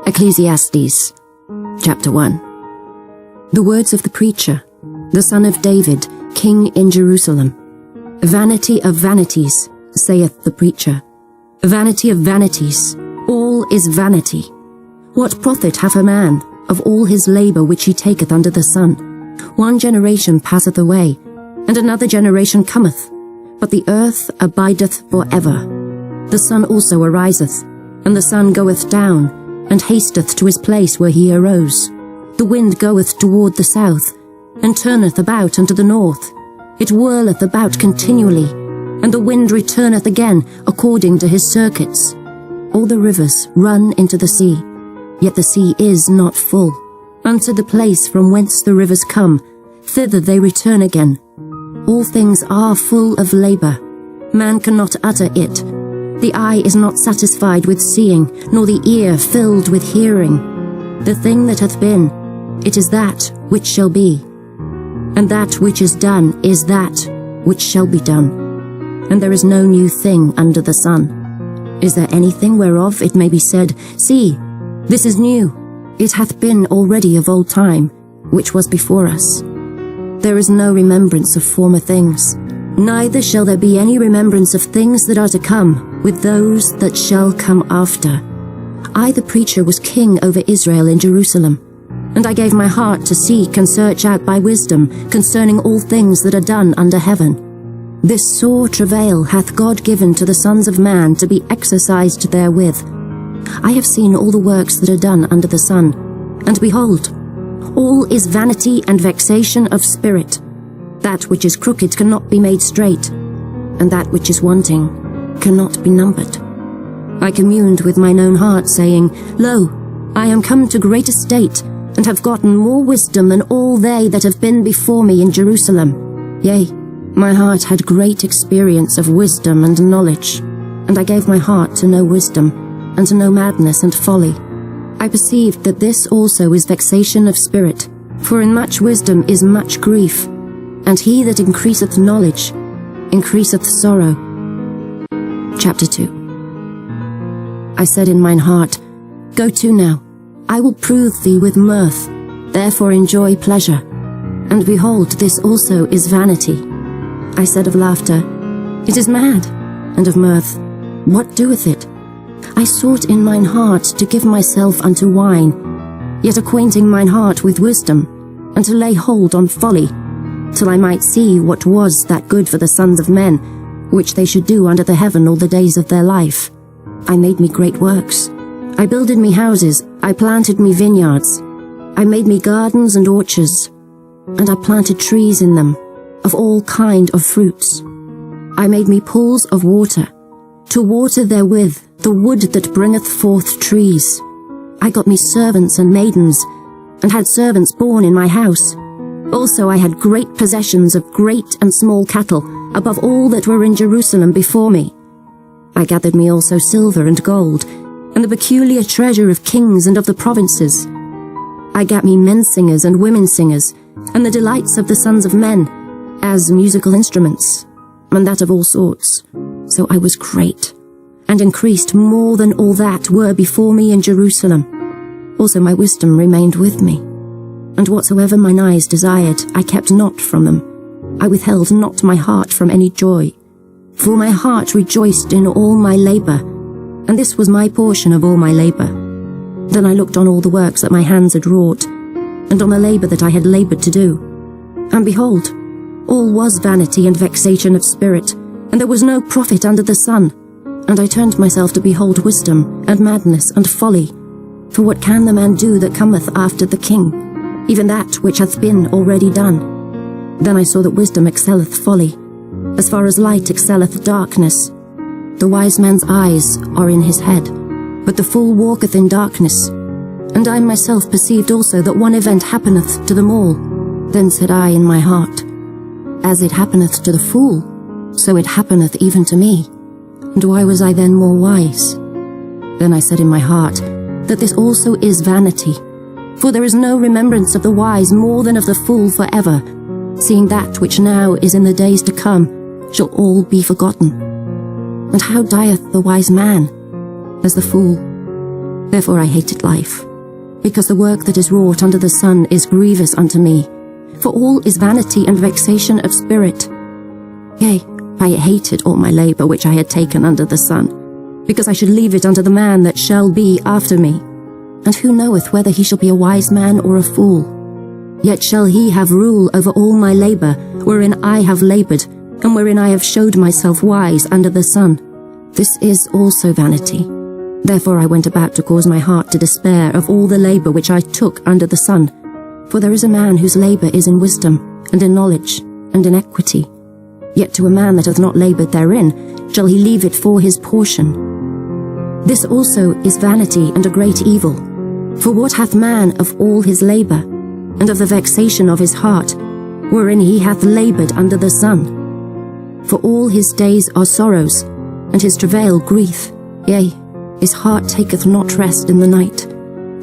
Ecclesiastes, chapter 1. The words of the preacher, the son of David, king in Jerusalem. Vanity of vanities, saith the preacher. Vanity of vanities, all is vanity. What profit hath a man of all his labour which he taketh under the sun? One generation passeth away, and another generation cometh, but the earth abideth for ever. The sun also ariseth, and the sun goeth down, and hasteth to his place where he arose. The wind goeth toward the south, and turneth about unto the north. It whirleth about continually, and the wind returneth again according to his circuits. All the rivers run into the sea, yet the sea is not full. Unto the place from whence the rivers come, thither they return again. All things are full of labour. Man cannot utter it. The eye is not satisfied with seeing, nor the ear filled with hearing. The thing that hath been, it is that which shall be. And that which is done is that which shall be done. And there is no new thing under the sun. Is there anything whereof it may be said, See, this is new, it hath been already of old time, which was before us? There is no remembrance of former things, neither shall there be any remembrance of things that are to come with those that shall come after. I, the preacher, was king over Israel in Jerusalem, and I gave my heart to seek and search out by wisdom concerning all things that are done under heaven. This sore travail hath God given to the sons of man to be exercised therewith. I have seen all the works that are done under the sun, and behold, all is vanity and vexation of spirit. That which is crooked cannot be made straight, and that which is wanting cannot be numbered. I communed with mine own heart, saying, Lo, I am come to great estate, and have gotten more wisdom than all they that have been before me in Jerusalem. Yea, my heart had great experience of wisdom and knowledge, and I gave my heart to know wisdom, and to know madness and folly. I perceived that this also is vexation of spirit, for in much wisdom is much grief, and he that increaseth knowledge increaseth sorrow. Chapter 2. I said in mine heart, Go to now, I will prove thee with mirth, therefore enjoy pleasure. And behold, this also is vanity. I said of laughter, It is mad, and of mirth, what doeth it? I sought in mine heart to give myself unto wine, yet acquainting mine heart with wisdom, and to lay hold on folly, till I might see what was that good for the sons of men, which they should do under the heaven all the days of their life. I made me great works. I builded me houses, I planted me vineyards. I made me gardens and orchards, and I planted trees in them, of all kind of fruits. I made me pools of water, to water therewith the wood that bringeth forth trees. I got me servants and maidens, and had servants born in my house. Also I had great possessions of great and small cattle, above all that were in Jerusalem before me. I gathered me also silver and gold, and the peculiar treasure of kings and of the provinces. I gat me men singers and women singers, and the delights of the sons of men, as musical instruments, and that of all sorts. So I was great, and increased more than all that were before me in Jerusalem. Also my wisdom remained with me, and whatsoever mine eyes desired I kept not from them. I withheld not my heart from any joy, for my heart rejoiced in all my labour, and this was my portion of all my labour. Then I looked on all the works that my hands had wrought, and on the labour that I had laboured to do. And behold, all was vanity and vexation of spirit, and there was no profit under the sun. And I turned myself to behold wisdom, and madness, and folly. For what can the man do that cometh after the king? Even that which hath been already done. Then I saw that wisdom excelleth folly, as far as light excelleth darkness. The wise man's eyes are in his head, but the fool walketh in darkness. And I myself perceived also that one event happeneth to them all. Then said I in my heart, As it happeneth to the fool, so it happeneth even to me. And why was I then more wise? Then I said in my heart, that this also is vanity. For there is no remembrance of the wise more than of the fool forever, seeing that which now is in the days to come shall all be forgotten. And how dieth the wise man? As the fool. Therefore I hated life, because the work that is wrought under the sun is grievous unto me. For all is vanity and vexation of spirit. Yea, I hated all my labour which I had taken under the sun, because I should leave it unto the man that shall be after me. And who knoweth whether he shall be a wise man or a fool? Yet shall he have rule over all my labour, wherein I have laboured, and wherein I have showed myself wise under the sun. This is also vanity. Therefore I went about to cause my heart to despair of all the labour which I took under the sun. For there is a man whose labour is in wisdom, and in knowledge, and in equity. Yet to a man that hath not laboured therein, shall he leave it for his portion. This also is vanity and a great evil. For what hath man of all his labour, and of the vexation of his heart, wherein he hath laboured under the sun? For all his days are sorrows, and his travail grief, yea, his heart taketh not rest in the night.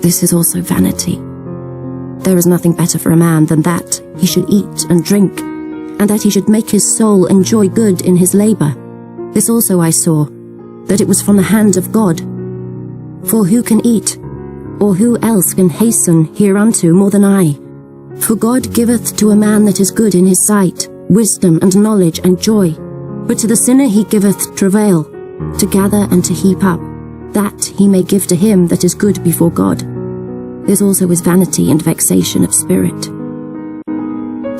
This is also vanity. There is nothing better for a man than that he should eat and drink, and that he should make his soul enjoy good in his labour. This also I saw, that it was from the hand of God. For who can eat, or who else can hasten hereunto more than I? For God giveth to a man that is good in his sight wisdom and knowledge and joy, but to the sinner he giveth travail, to gather and to heap up, that he may give to him that is good before God. This also is vanity and vexation of spirit.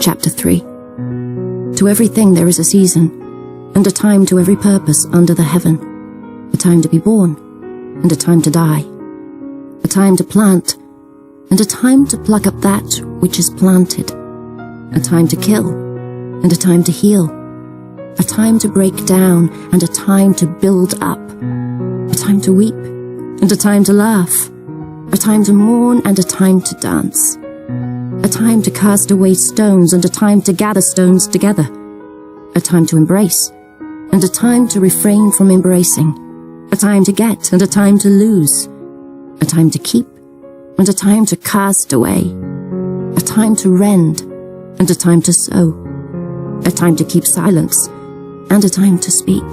Chapter 3. To everything there is a season, and a time to every purpose under the heaven, a time to be born, and a time to die, a time to plant, and a time to pluck up that which is planted, a time to kill, and a time to heal, a time to break down, and a time to build up, a time to weep, and a time to laugh, a time to mourn, and a time to dance, a time to cast away stones, and a time to gather stones together, a time to embrace, and a time to refrain from embracing, a time to get, and a time to lose, a time to keep, and a time to cast away, a time to rend, and a time to sow, a time to keep silence, and a time to speak,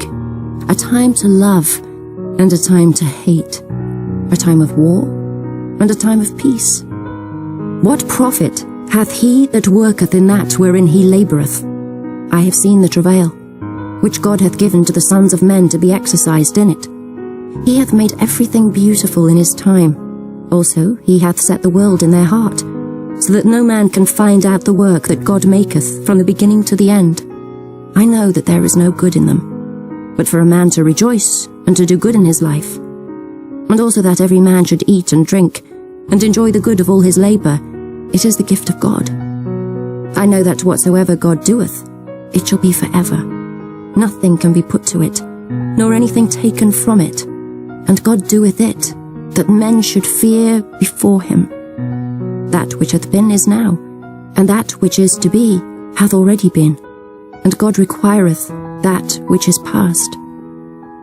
a time to love, and a time to hate, a time of war, and a time of peace. What profit hath he that worketh in that wherein he laboureth? I have seen the travail, which God hath given to the sons of men to be exercised in it. He hath made everything beautiful in his time. Also he hath set the world in their heart, so that no man can find out the work that God maketh from the beginning to the end. I know that there is no good in them, but for a man to rejoice and to do good in his life, and also that every man should eat and drink, and enjoy the good of all his labour, it is the gift of God. I know that whatsoever God doeth, it shall be forever. Nothing can be put to it, nor anything taken from it. And God doeth it, that men should fear before him. That which hath been is now, and that which is to be hath already been. And God requireth that which is past.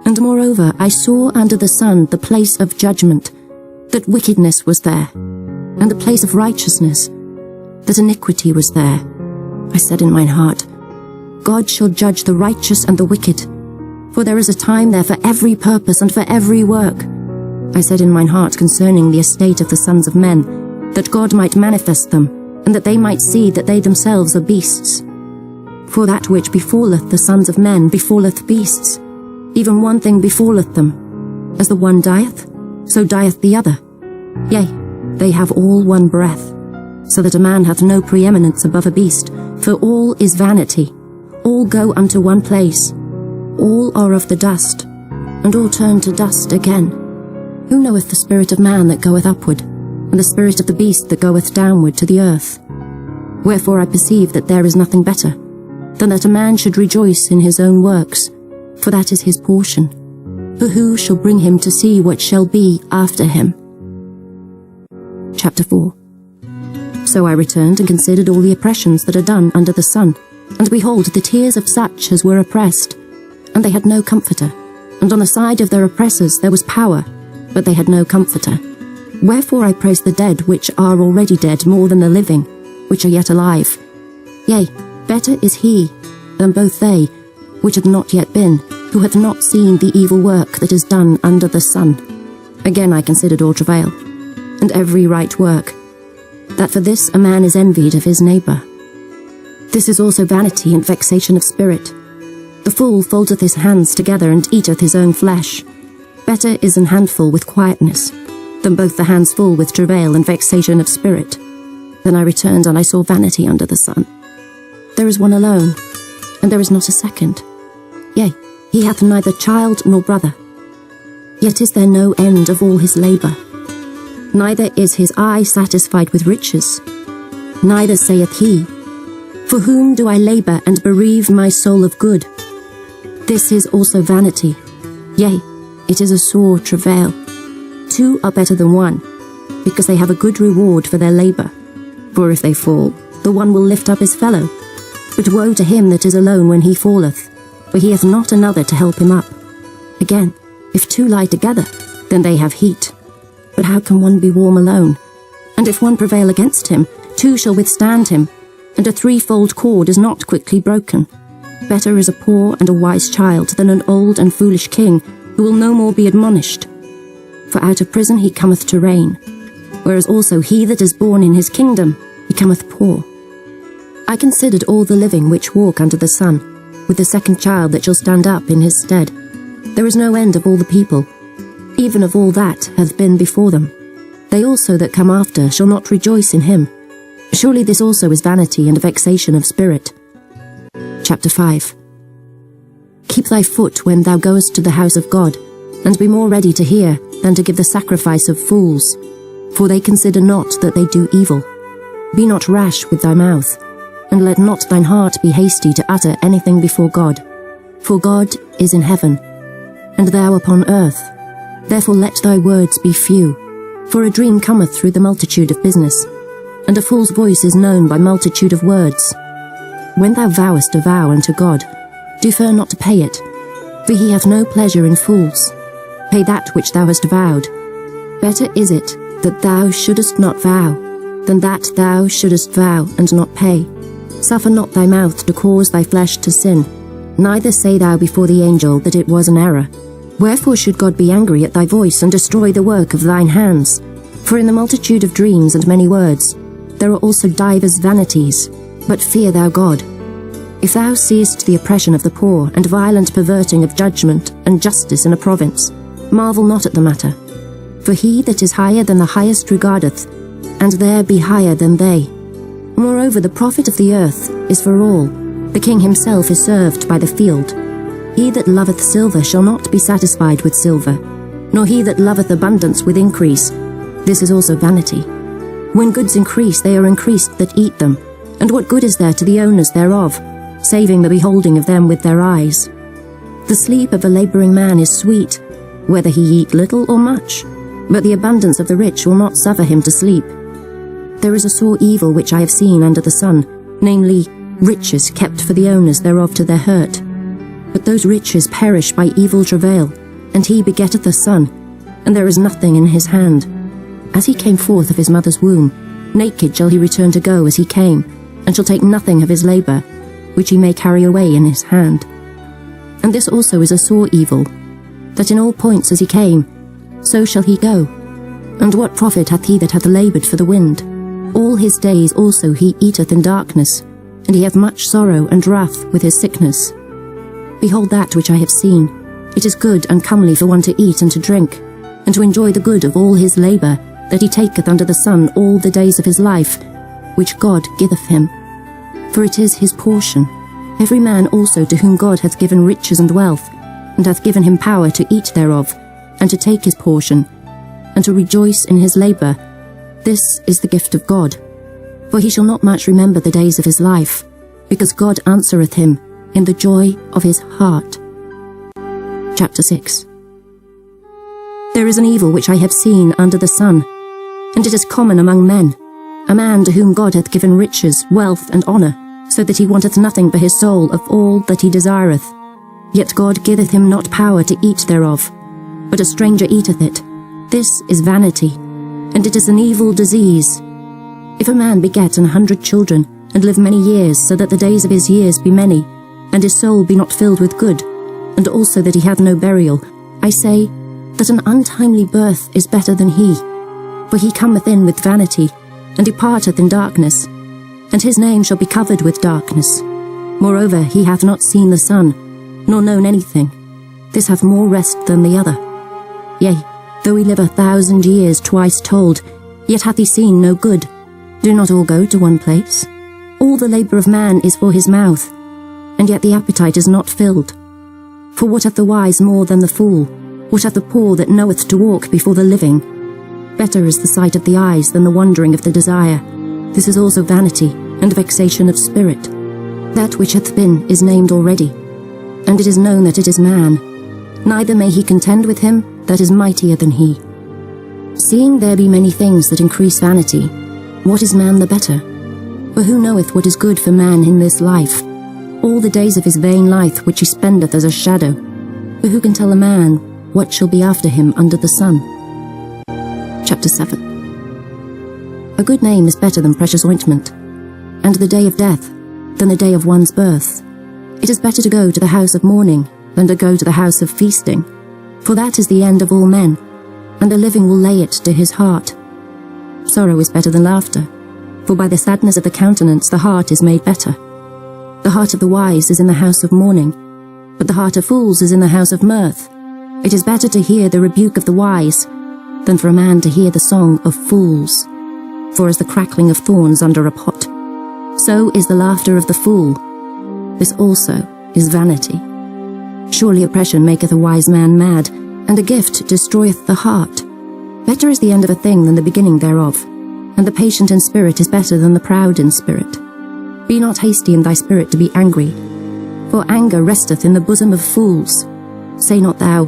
And moreover, I saw under the sun the place of judgment, that wickedness was there, and the place of righteousness, that iniquity was there. I said in mine heart, God shall judge the righteous and the wicked, for there is a time there for every purpose and for every work. I said in mine heart concerning the estate of the sons of men, that God might manifest them, and that they might see that they themselves are beasts. For that which befalleth the sons of men befalleth beasts. Even one thing befalleth them. As the one dieth, so dieth the other. Yea, they have all one breath, so that a man hath no preeminence above a beast, for all is vanity. All go unto one place. All are of the dust, and all turn to dust again. Who knoweth the spirit of man that goeth upward, and the spirit of the beast that goeth downward to the earth? Wherefore I perceive that there is nothing better, than that a man should rejoice in his own works, for that is his portion. For who shall bring him to see what shall be after him? Chapter 4. So I returned and considered all the oppressions that are done under the sun, and behold, the tears of such as were oppressed, and they had no comforter. And on the side of their oppressors there was power, but they had no comforter. Wherefore I praise the dead which are already dead more than the living, which are yet alive. Yea, better is he than both they, which have not yet been, who have not seen the evil work that is done under the sun. Again I considered all travail, and every right work, that for this a man is envied of his neighbour. This is also vanity and vexation of spirit. The fool foldeth his hands together and eateth his own flesh. Better is an handful with quietness, than both the hands full with travail and vexation of spirit. Then I returned, and I saw vanity under the sun. There is one alone, and there is not a second. Yea, he hath neither child nor brother. Yet is there no end of all his labour. Neither is his eye satisfied with riches. Neither saith he, For whom do I labour and bereave my soul of good? This is also vanity. Yea, it is a sore travail. Two are better than one, because they have a good reward for their labour. For if they fall, the one will lift up his fellow. But woe to him that is alone when he falleth, for he hath not another to help him up. Again, if two lie together, then they have heat. But how can one be warm alone? And if one prevail against him, two shall withstand him, and a threefold cord is not quickly broken. Better is a poor and a wise child than an old and foolish king, who will no more be admonished. For out of prison he cometh to reign, whereas also he that is born in his kingdom becometh poor. I considered all the living which walk under the sun, with the second child that shall stand up in his stead. There is no end of all the people, even of all that hath been before them. They also that come after shall not rejoice in him. Surely this also is vanity and a vexation of spirit. Chapter 5. Keep thy foot when thou goest to the house of God, and be more ready to hear than to give the sacrifice of fools, for they consider not that they do evil. Be not rash with thy mouth, and let not thine heart be hasty to utter anything before God. For God is in heaven, and thou upon earth. Therefore let thy words be few, for a dream cometh through the multitude of business, and a fool's voice is known by multitude of words. When thou vowest a vow unto God, defer not to pay it, for he hath no pleasure in fools. Pay that which thou hast vowed. Better is it that thou shouldest not vow, than that thou shouldest vow and not pay. Suffer not thy mouth to cause thy flesh to sin, neither say thou before the angel that it was an error. Wherefore should God be angry at thy voice, and destroy the work of thine hands? For in the multitude of dreams and many words, there are also divers vanities, but fear thou God. If thou seest the oppression of the poor, and violent perverting of judgment, and justice in a province, marvel not at the matter. For he that is higher than the highest regardeth, and there be higher than they. Moreover, the profit of the earth is for all. The king himself is served by the field. He that loveth silver shall not be satisfied with silver, nor he that loveth abundance with increase. This is also vanity. When goods increase, they are increased that eat them. And what good is there to the owners thereof, saving the beholding of them with their eyes? The sleep of a labouring man is sweet, whether he eat little or much, but the abundance of the rich will not suffer him to sleep. There is a sore evil which I have seen under the sun, namely, riches kept for the owners thereof to their hurt. But those riches perish by evil travail, and he begetteth a son, and there is nothing in his hand. As he came forth of his mother's womb, naked shall he return to go as he came, and shall take nothing of his labour, which he may carry away in his hand. And this also is a sore evil, that in all points as he came, so shall he go. And what profit hath he that hath laboured for the wind? All his days also he eateth in darkness, and he hath much sorrow and wrath with his sickness. Behold that which I have seen. It is good and comely for one to eat and to drink, and to enjoy the good of all his labour, that he taketh under the sun all the days of his life, which God giveth him. For it is his portion. Every man also to whom God hath given riches and wealth, and hath given him power to eat thereof, and to take his portion, and to rejoice in his labour, this is the gift of God. For he shall not much remember the days of his life, because God answereth him in the joy of his heart. Chapter 6. There is an evil which I have seen under the sun, and it is common among men, a man to whom God hath given riches, wealth, and honour, so that he wanteth nothing for his soul of all that he desireth. Yet God giveth him not power to eat thereof, but a stranger eateth it. This is vanity, and it is an evil disease. If a man beget 100 children, and live many years, so that the days of his years be many, and his soul be not filled with good, and also that he have no burial, I say, that an untimely birth is better than he. For he cometh in with vanity, and departeth in darkness, and his name shall be covered with darkness. Moreover, he hath not seen the sun, nor known anything. This hath more rest than the other. Yea, though he live 1,000 years twice told, yet hath he seen no good. Do not all go to one place? All the labour of man is for his mouth, and yet the appetite is not filled. For what hath the wise more than the fool? What hath the poor that knoweth to walk before the living? Better is the sight of the eyes than the wandering of the desire. This is also vanity, and vexation of spirit. That which hath been is named already, and it is known that it is man. Neither may he contend with him that is mightier than he. Seeing there be many things that increase vanity, what is man the better? For who knoweth what is good for man in this life? All the days of his vain life which he spendeth as a shadow. For who can tell a man what shall be after him under the sun? Chapter 7. A good name is better than precious ointment, and the day of death than the day of one's birth. It is better to go to the house of mourning than to go to the house of feasting, for that is the end of all men, and the living will lay it to his heart. Sorrow is better than laughter, for by the sadness of the countenance the heart is made better. The heart of the wise is in the house of mourning, but the heart of fools is in the house of mirth. It is better to hear the rebuke of the wise than for a man to hear the song of fools. For as the crackling of thorns under a pot, so is the laughter of the fool. This also is vanity. Surely oppression maketh a wise man mad, and a gift destroyeth the heart. Better is the end of a thing than the beginning thereof, and the patient in spirit is better than the proud in spirit. Be not hasty in thy spirit to be angry, for anger resteth in the bosom of fools. Say not thou,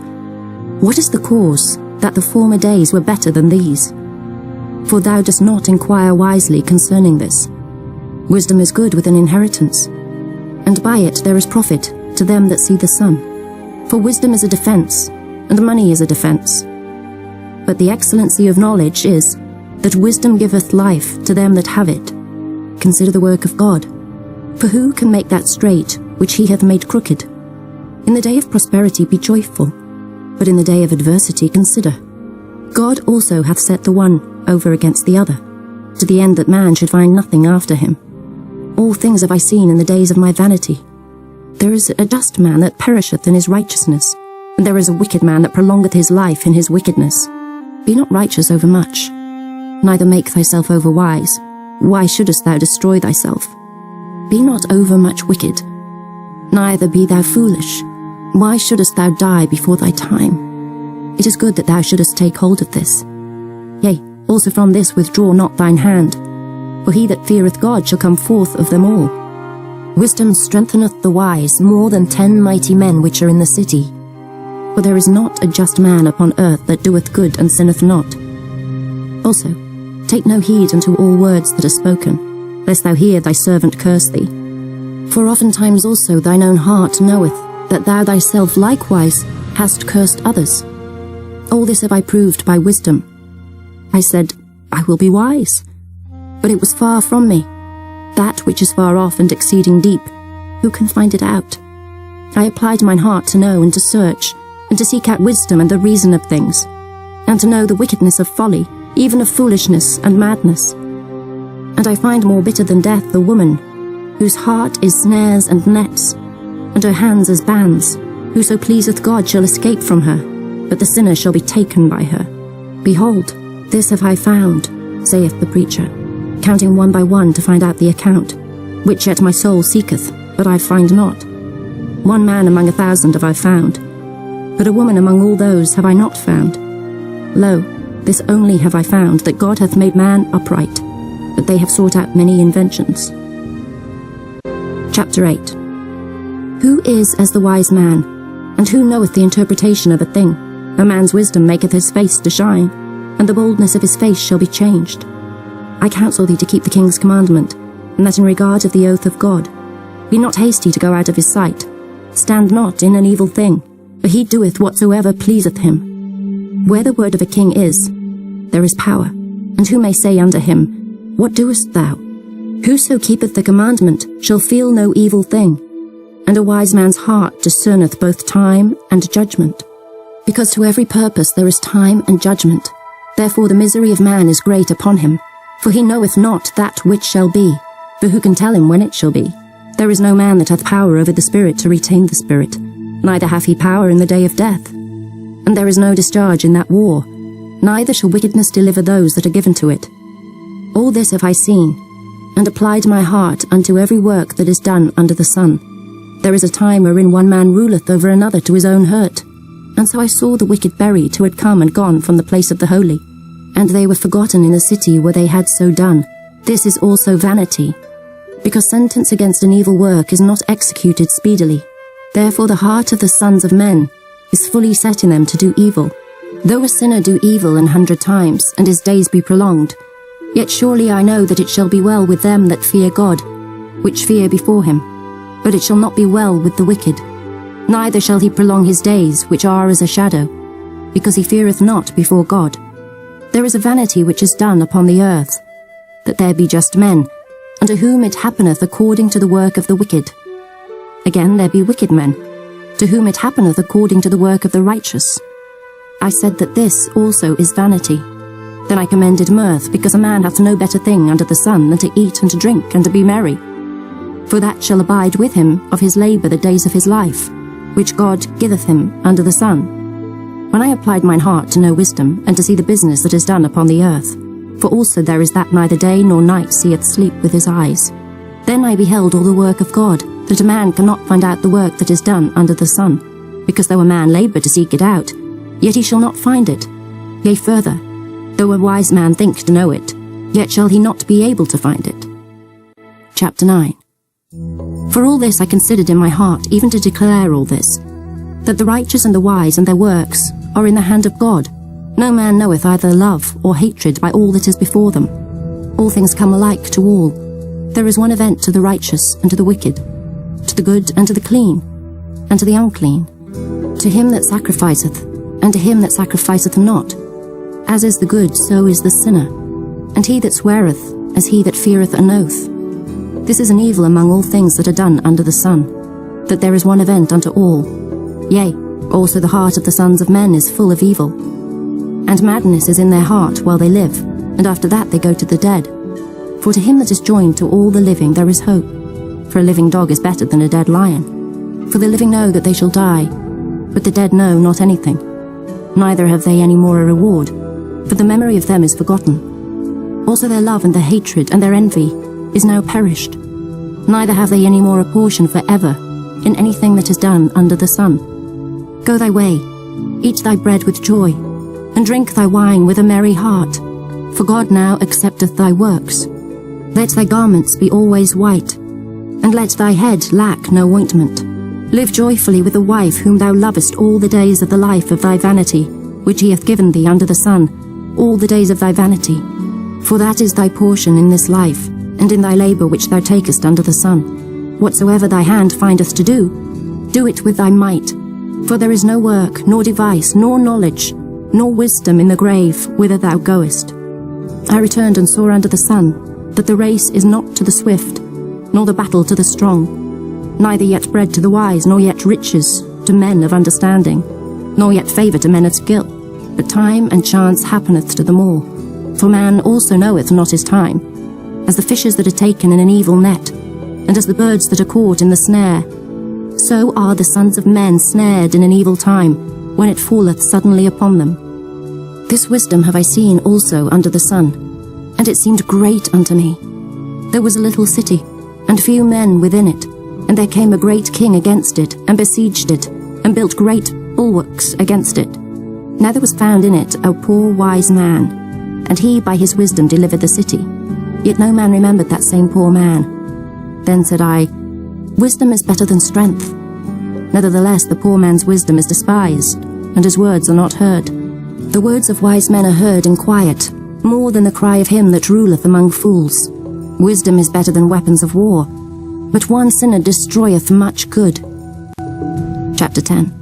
what is the cause that the former days were better than these? For thou dost not inquire wisely concerning this. Wisdom is good with an inheritance, and by it there is profit to them that see the sun. For wisdom is a defence, and money is a defence. But the excellency of knowledge is, that wisdom giveth life to them that have it. Consider the work of God. For who can make that straight which he hath made crooked? In the day of prosperity be joyful, but in the day of adversity consider. God also hath set the one over against the other, to the end that man should find nothing after him. All things have I seen in the days of my vanity. There is a just man that perisheth in his righteousness, and there is a wicked man that prolongeth his life in his wickedness. Be not righteous over much, neither make thyself over wise. Why shouldest thou destroy thyself? Be not over much wicked, neither be thou foolish. Why shouldest thou die before thy time? It is good that thou shouldest take hold of this. Yea, also from this withdraw not thine hand, for he that feareth God shall come forth of them all. Wisdom strengtheneth the wise more than 10 mighty men which are in the city. For there is not a just man upon earth that doeth good and sinneth not. Also, take no heed unto all words that are spoken, lest thou hear thy servant curse thee. For oftentimes also thine own heart knoweth that thou thyself likewise hast cursed others. All this have I proved by wisdom. I said, I will be wise. But it was far from me. That which is far off and exceeding deep, who can find it out? I applied mine heart to know and to search, and to seek out wisdom and the reason of things, and to know the wickedness of folly, even of foolishness and madness. And I find more bitter than death the woman, whose heart is snares and nets, and her hands as bands. Whoso pleaseth God shall escape from her, but the sinner shall be taken by her. Behold, this have I found, saith the preacher, counting one by one to find out the account, which yet my soul seeketh, but I find not. One man among 1,000 have I found, but a woman among all those have I not found. Lo, this only have I found, that God hath made man upright, but they have sought out many inventions. Chapter 8. Who is as the wise man, and who knoweth the interpretation of a thing? A man's wisdom maketh his face to shine, and the boldness of his face shall be changed. I counsel thee to keep the king's commandment, and that in regard of the oath of God. Be not hasty to go out of his sight. Stand not in an evil thing, for he doeth whatsoever pleaseth him. Where the word of a king is, there is power, and who may say unto him, What doest thou? Whoso keepeth the commandment shall feel no evil thing, and a wise man's heart discerneth both time and judgment. Because to every purpose there is time and judgment. Therefore the misery of man is great upon him, for he knoweth not that which shall be, for who can tell him when it shall be? There is no man that hath power over the spirit to retain the spirit, neither hath he power in the day of death. And there is no discharge in that war, neither shall wickedness deliver those that are given to it. All this have I seen, and applied my heart unto every work that is done under the sun. There is a time wherein one man ruleth over another to his own hurt. And so I saw the wicked buried who had come and gone from the place of the holy, and they were forgotten in the city where they had so done. This is also vanity, because sentence against an evil work is not executed speedily. Therefore the heart of the sons of men is fully set in them to do evil. Though a sinner do evil 100 times, and his days be prolonged, yet surely I know that it shall be well with them that fear God, which fear before him. But it shall not be well with the wicked, neither shall he prolong his days, which are as a shadow, because he feareth not before God. There is a vanity which is done upon the earth, that there be just men, unto whom it happeneth according to the work of the wicked. Again there be wicked men, to whom it happeneth according to the work of the righteous. I said that this also is vanity. Then I commended mirth, because a man hath no better thing under the sun than to eat and to drink and to be merry. For that shall abide with him of his labour the days of his life, which God giveth him under the sun. When I applied mine heart to know wisdom, and to see the business that is done upon the earth, for also there is that neither day nor night seeth sleep with his eyes, then I beheld all the work of God, that a man cannot find out the work that is done under the sun, because though a man labour to seek it out, yet he shall not find it. Yea, further, though a wise man think to know it, yet shall he not be able to find it. Chapter 9. For all this I considered in my heart, even to declare all this, that the righteous and the wise and their works are in the hand of God. No man knoweth either love or hatred by all that is before them. All things come alike to all. There is one event to the righteous and to the wicked, to the good and to the clean, and to the unclean, to him that sacrificeth, and to him that sacrificeth not. As is the good, so is the sinner, and he that sweareth, as he that feareth an oath. This is an evil among all things that are done under the sun, that there is one event unto all. Yea, also the heart of the sons of men is full of evil. And madness is in their heart while they live, and after that they go to the dead. For to him that is joined to all the living there is hope. For a living dog is better than a dead lion. For the living know that they shall die, but the dead know not anything. Neither have they any more a reward, for the memory of them is forgotten. Also their love and their hatred and their envy is now perished. Neither have they any more a portion for ever in anything that is done under the sun. Go thy way, eat thy bread with joy, and drink thy wine with a merry heart, for God now accepteth thy works. Let thy garments be always white, and let thy head lack no ointment. Live joyfully with the wife whom thou lovest all the days of the life of thy vanity, which he hath given thee under the sun, all the days of thy vanity. For that is thy portion in this life, and in thy labour which thou takest under the sun. Whatsoever thy hand findeth to do, do it with thy might. For there is no work, nor device, nor knowledge, nor wisdom in the grave whither thou goest. I returned and saw under the sun that the race is not to the swift, nor the battle to the strong, neither yet bread to the wise, nor yet riches to men of understanding, nor yet favour to men of skill, but time and chance happeneth to them all. For man also knoweth not his time, as the fishes that are taken in an evil net, and as the birds that are caught in the snare. So are the sons of men snared in an evil time, when it falleth suddenly upon them. This wisdom have I seen also under the sun, and it seemed great unto me. There was a little city, and few men within it, and there came a great king against it, and besieged it, and built great bulwarks against it. Now there was found in it a poor wise man, and he by his wisdom delivered the city. Yet no man remembered that same poor man. Then said I, Wisdom is better than strength. Nevertheless the poor man's wisdom is despised, and his words are not heard. The words of wise men are heard in quiet, more than the cry of him that ruleth among fools. Wisdom is better than weapons of war, but one sinner destroyeth much good. Chapter 10.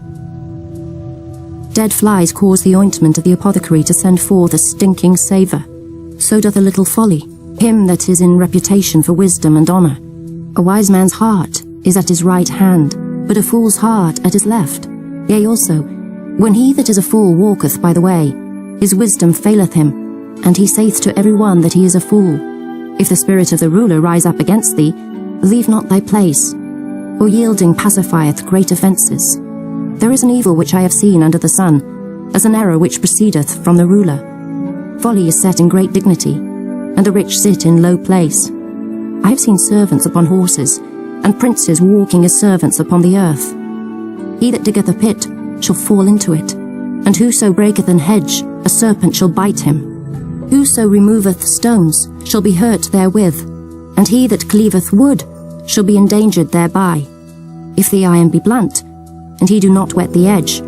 Dead flies cause the ointment of the apothecary to send forth a stinking savour. So doth a little folly him that is in reputation for wisdom and honour. A wise man's heart is at his right hand, but a fool's heart at his left. Yea, also, When he that is a fool walketh by the way, his wisdom faileth him, and he saith to every one that he is a fool. If the spirit of the ruler rise up against thee, leave not thy place, for yielding pacifieth great offences. There is an evil which I have seen under the sun, as an error which proceedeth from the ruler. Folly is set in great dignity, and the rich sit in low place. I have seen servants upon horses, and princes walking as servants upon the earth. He that diggeth a pit shall fall into it, and whoso breaketh an hedge, a serpent shall bite him. Whoso removeth stones shall be hurt therewith, and he that cleaveth wood shall be endangered thereby. If the iron be blunt, and he do not whet the edge,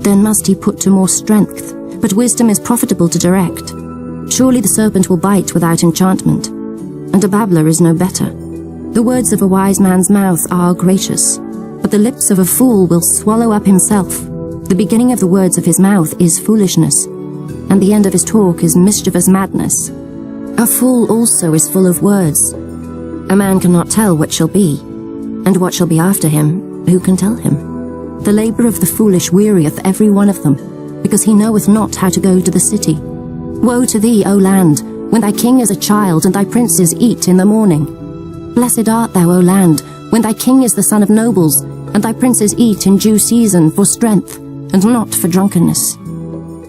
then must he put to more strength, but wisdom is profitable to direct. Surely the serpent will bite without enchantment, and a babbler is no better. The words of a wise man's mouth are gracious, but the lips of a fool will swallow up himself. The beginning of the words of his mouth is foolishness, and the end of his talk is mischievous madness. A fool also is full of words. A man cannot tell what shall be, and what shall be after him, who can tell him? The labour of the foolish wearieth every one of them, because he knoweth not how to go to the city. Woe to thee, O land, when thy king is a child, and thy princes eat in the morning. Blessed art thou, O land, when thy king is the son of nobles, and thy princes eat in due season for strength, and not for drunkenness.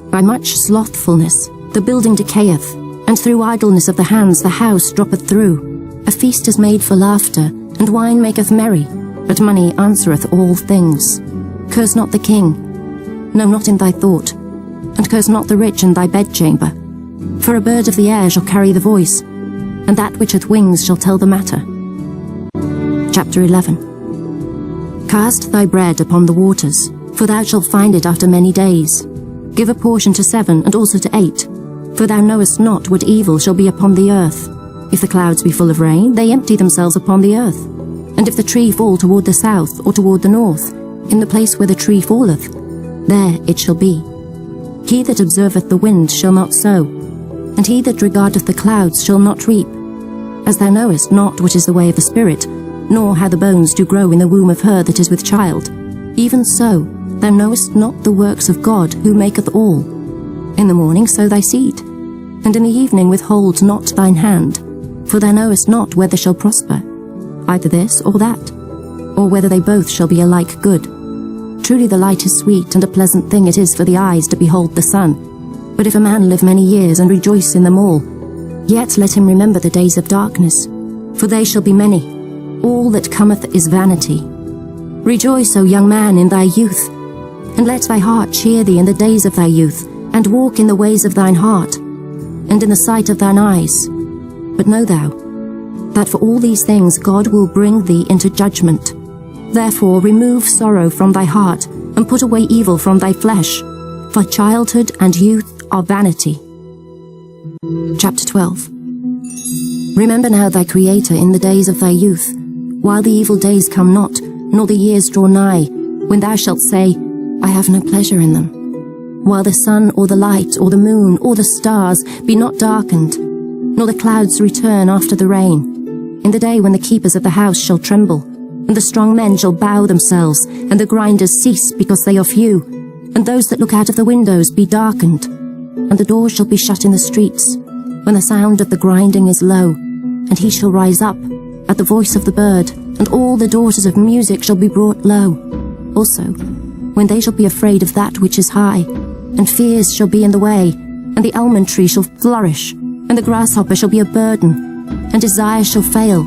By much slothfulness the building decayeth, and through idleness of the hands the house droppeth through. A feast is made for laughter, and wine maketh merry, but money answereth all things. Curse not the king, no, not in thy thought, and curse not the rich in thy bedchamber. For a bird of the air shall carry the voice, and that which hath wings shall tell the matter. Chapter 11. Cast thy bread upon the waters, for thou shalt find it after many days. Give a portion to 7, and also to 8, for thou knowest not what evil shall be upon the earth. If the clouds be full of rain, they empty themselves upon the earth. And if the tree fall toward the south, or toward the north, in the place where the tree falleth, there it shall be. He that observeth the wind shall not sow, and he that regardeth the clouds shall not reap. As thou knowest not what is the way of the Spirit, nor how the bones do grow in the womb of her that is with child, even so thou knowest not the works of God, who maketh all. In the morning sow thy seed, and in the evening withhold not thine hand, for thou knowest not whether shall prosper, either this or that, or whether they both shall be alike good. Truly the light is sweet, and a pleasant thing it is for the eyes to behold the sun. But if a man live many years, and rejoice in them all, yet let him remember the days of darkness, for they shall be many. All that cometh is vanity. Rejoice, O young man, in thy youth, and let thy heart cheer thee in the days of thy youth, and walk in the ways of thine heart, and in the sight of thine eyes. But know thou, that for all these things God will bring thee into judgment. Therefore remove sorrow from thy heart, and put away evil from thy flesh, for childhood and youth are vanity. Chapter 12. Remember now thy Creator in the days of thy youth, while the evil days come not, nor the years draw nigh, when thou shalt say, I have no pleasure in them. While the sun or the light or the moon or the stars be not darkened, nor the clouds return after the rain, in the day when the keepers of the house shall tremble, and the strong men shall bow themselves, and the grinders cease because they are few, and those that look out of the windows be darkened, and the doors shall be shut in the streets, when the sound of the grinding is low, and he shall rise up at the voice of the bird, and all the daughters of music shall be brought low. Also, when they shall be afraid of that which is high, and fears shall be in the way, and the almond tree shall flourish, and the grasshopper shall be a burden, and desire shall fail,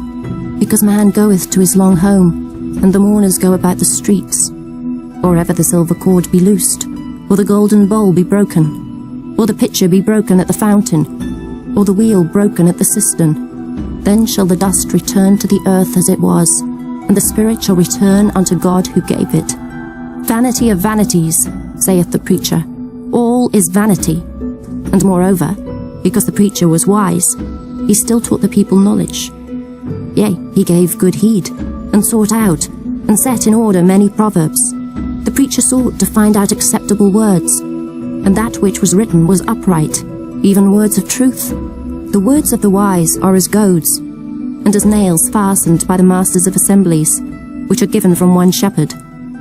because man goeth to his long home, and the mourners go about the streets. Or ever the silver cord be loosed, or the golden bowl be broken, or the pitcher be broken at the fountain, or the wheel broken at the cistern, then shall the dust return to the earth as it was, and the spirit shall return unto God who gave it. Vanity of vanities, saith the preacher, all is vanity. And moreover, because the preacher was wise, he still taught the people knowledge. Yea, he gave good heed, and sought out, and set in order many proverbs. The preacher sought to find out acceptable words, and that which was written was upright, even words of truth. The words of the wise are as goads, and as nails fastened by the masters of assemblies, which are given from one shepherd.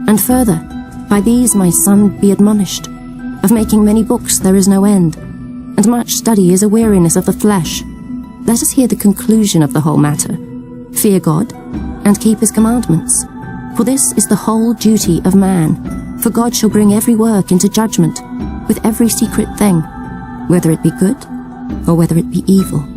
And further, By these, my son, be admonished. Of making many books there is no end, and much study is a weariness of the flesh. Let us hear the conclusion of the whole matter. Fear God, and keep his commandments. For this is the whole duty of man. For God shall bring every work into judgment, with every secret thing, whether it be good, or whether it be evil.